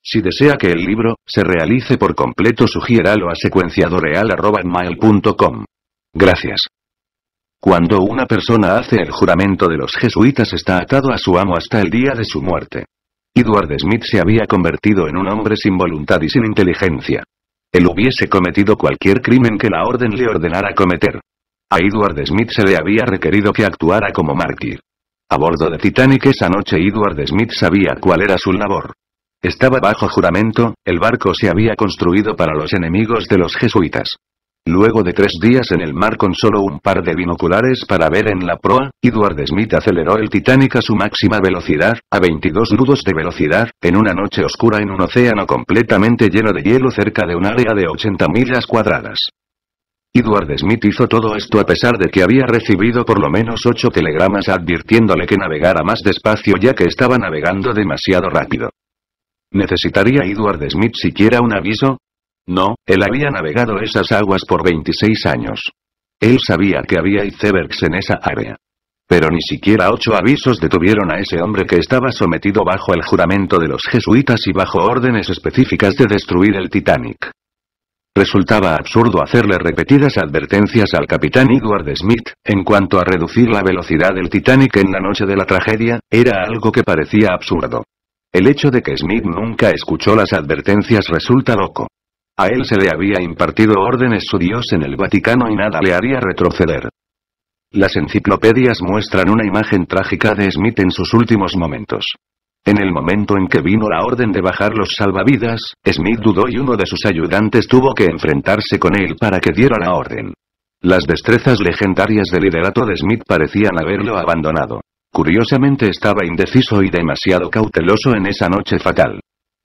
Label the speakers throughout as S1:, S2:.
S1: Si desea que el libro se realice por completo, sugiéralo a secuenciadoreal@gmail.com. Gracias. Cuando una persona hace el juramento de los jesuitas, está atado a su amo hasta el día de su muerte. Edward Smith se había convertido en un hombre sin voluntad y sin inteligencia. Él hubiese cometido cualquier crimen que la orden le ordenara cometer. A Edward Smith se le había requerido que actuara como mártir. A bordo de Titanic esa noche Edward Smith sabía cuál era su labor. Estaba bajo juramento, el barco se había construido para los enemigos de los jesuitas. Luego de 3 días en el mar con solo un par de binoculares para ver en la proa, Edward Smith aceleró el Titanic a su máxima velocidad, a 22 nudos de velocidad, en una noche oscura en un océano completamente lleno de hielo cerca de un área de 80 millas cuadradas. Edward Smith hizo todo esto a pesar de que había recibido por lo menos 8 telegramas advirtiéndole que navegara más despacio ya que estaba navegando demasiado rápido. ¿Necesitaría Edward Smith siquiera un aviso? No, él había navegado esas aguas por 26 años. Él sabía que había icebergs en esa área. Pero ni siquiera 8 avisos detuvieron a ese hombre que estaba sometido bajo el juramento de los jesuitas y bajo órdenes específicas de destruir el Titanic. Resultaba absurdo hacerle repetidas advertencias al capitán Edward Smith, en cuanto a reducir la velocidad del Titanic en la noche de la tragedia, era algo que parecía absurdo. El hecho de que Smith nunca escuchó las advertencias resulta loco. A él se le había impartido órdenes su Dios en el Vaticano y nada le haría retroceder. Las enciclopedias muestran una imagen trágica de Smith en sus últimos momentos. En el momento en que vino la orden de bajar los salvavidas, Smith dudó y uno de sus ayudantes tuvo que enfrentarse con él para que diera la orden. Las destrezas legendarias de liderato de Smith parecían haberlo abandonado. Curiosamente estaba indeciso y demasiado cauteloso en esa noche fatal.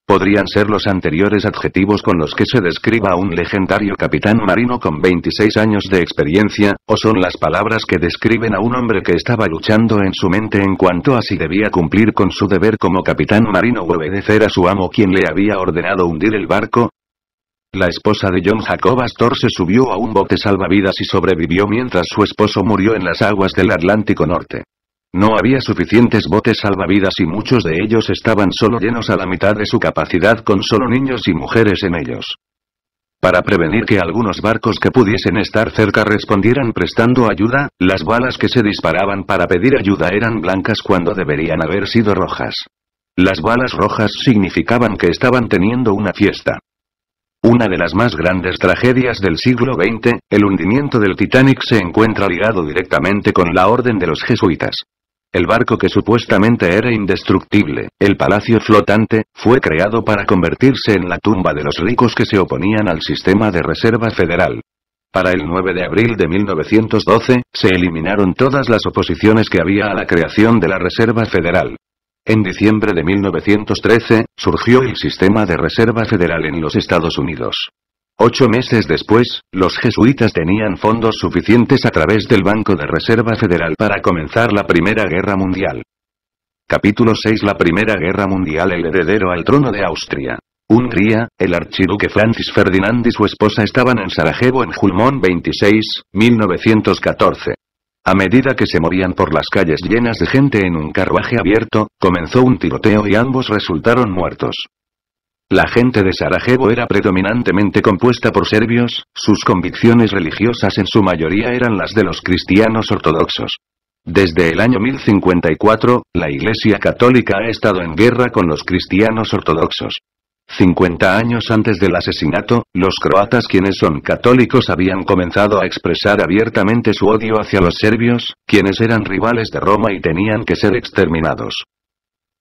S1: Podrían ser los anteriores adjetivos con los que se describa a un legendario capitán marino con 26 años de experiencia, o son las palabras que describen a un hombre que estaba luchando en su mente en cuanto a si debía cumplir con su deber como capitán marino o obedecer a su amo quien le había ordenado hundir el barco. La esposa de John Jacob Astor se subió a un bote salvavidas y sobrevivió mientras su esposo murió en las aguas del Atlántico Norte. No había suficientes botes salvavidas y muchos de ellos estaban solo llenos a la mitad de su capacidad con solo niños y mujeres en ellos. Para prevenir que algunos barcos que pudiesen estar cerca respondieran prestando ayuda, las balas que se disparaban para pedir ayuda eran blancas cuando deberían haber sido rojas. Las balas rojas significaban que estaban teniendo una fiesta. Una de las más grandes tragedias del siglo XX, el hundimiento del Titanic, se encuentra ligado directamente con la orden de los jesuitas. El barco que supuestamente era indestructible, el Palacio Flotante, fue creado para convertirse en la tumba de los ricos que se oponían al sistema de Reserva Federal. Para el 9 de abril de 1912, se eliminaron todas las oposiciones que había a la creación de la Reserva Federal. En diciembre de 1913, surgió el sistema de Reserva Federal en los Estados Unidos. 8 meses después, los jesuitas tenían fondos suficientes a través del Banco de Reserva Federal para comenzar la Primera Guerra Mundial. Capítulo 6. La Primera Guerra Mundial. El heredero al trono de Austria. Hungría, el archiduque Francis Ferdinand y su esposa estaban en Sarajevo en Julmón 26, 1914. A medida que se movían por las calles llenas de gente en un carruaje abierto, comenzó un tiroteo y ambos resultaron muertos. La gente de Sarajevo era predominantemente compuesta por serbios, sus convicciones religiosas en su mayoría eran las de los cristianos ortodoxos. Desde el año 1054, la Iglesia Católica ha estado en guerra con los cristianos ortodoxos. 50 años antes del asesinato, los croatas, quienes son católicos, habían comenzado a expresar abiertamente su odio hacia los serbios, quienes eran rivales de Roma y tenían que ser exterminados.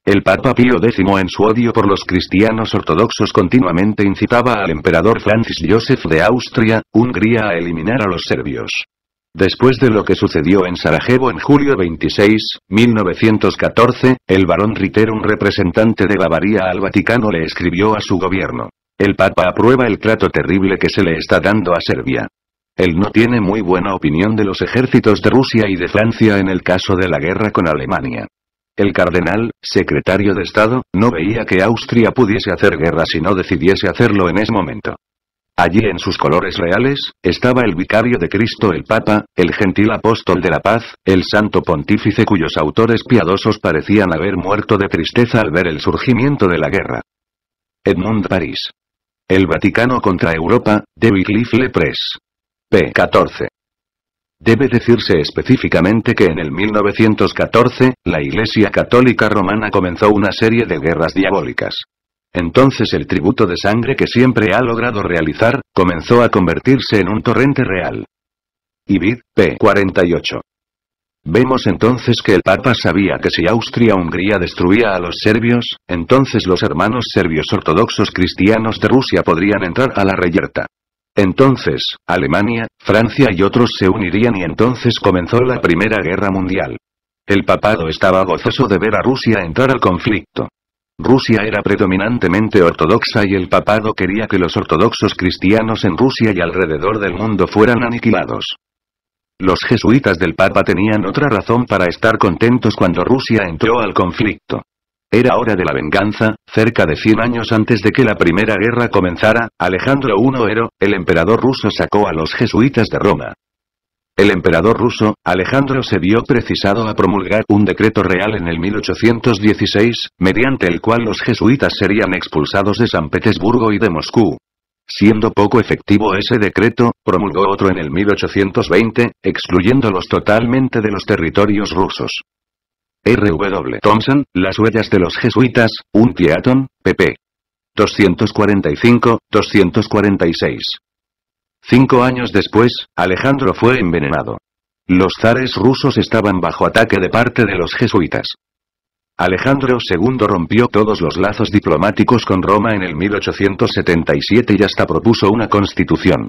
S1: El Papa Pío X, en su odio por los cristianos ortodoxos, continuamente incitaba al emperador Francis Joseph de Austria, Hungría, a eliminar a los serbios. Después de lo que sucedió en Sarajevo en julio 26, 1914, el barón Ritter, un representante de Bavaria al Vaticano, le escribió a su gobierno: el Papa aprueba el trato terrible que se le está dando a Serbia. Él no tiene muy buena opinión de los ejércitos de Rusia y de Francia en el caso de la guerra con Alemania. El cardenal, secretario de Estado, no veía que Austria pudiese hacer guerra si no decidiese hacerlo en ese momento. Allí en sus colores reales, estaba el vicario de Cristo, el Papa, el gentil apóstol de la paz, el santo pontífice cuyos autores piadosos parecían haber muerto de tristeza al ver el surgimiento de la guerra. Edmund Paris. El Vaticano contra Europa, de Wycliffe Press. p. 14. Debe decirse específicamente que en el 1914, la Iglesia Católica Romana comenzó una serie de guerras diabólicas. Entonces el tributo de sangre que siempre ha logrado realizar, comenzó a convertirse en un torrente real. Ibid, p. 48. Vemos entonces que el Papa sabía que si Austria-Hungría destruía a los serbios, entonces los hermanos serbios ortodoxos cristianos de Rusia podrían entrar a la reyerta. Entonces, Alemania, Francia y otros se unirían y entonces comenzó la Primera Guerra Mundial. El papado estaba gozoso de ver a Rusia entrar al conflicto. Rusia era predominantemente ortodoxa y el papado quería que los ortodoxos cristianos en Rusia y alrededor del mundo fueran aniquilados. Los jesuitas del Papa tenían otra razón para estar contentos cuando Rusia entró al conflicto. Era hora de la venganza. Cerca de 100 años antes de que la Primera Guerra comenzara, Alejandro I Ero, el emperador ruso, sacó a los jesuitas de Roma. El emperador ruso, Alejandro, se vio precisado a promulgar un decreto real en el 1816, mediante el cual los jesuitas serían expulsados de San Petersburgo y de Moscú. Siendo poco efectivo ese decreto, promulgó otro en el 1820, excluyéndolos totalmente de los territorios rusos. R. W. Thompson, Las huellas de los jesuitas, un Pieton, pp. 245-246. 5 años después, Alejandro fue envenenado. Los zares rusos estaban bajo ataque de parte de los jesuitas. Alejandro II rompió todos los lazos diplomáticos con Roma en el 1877 y hasta propuso una constitución.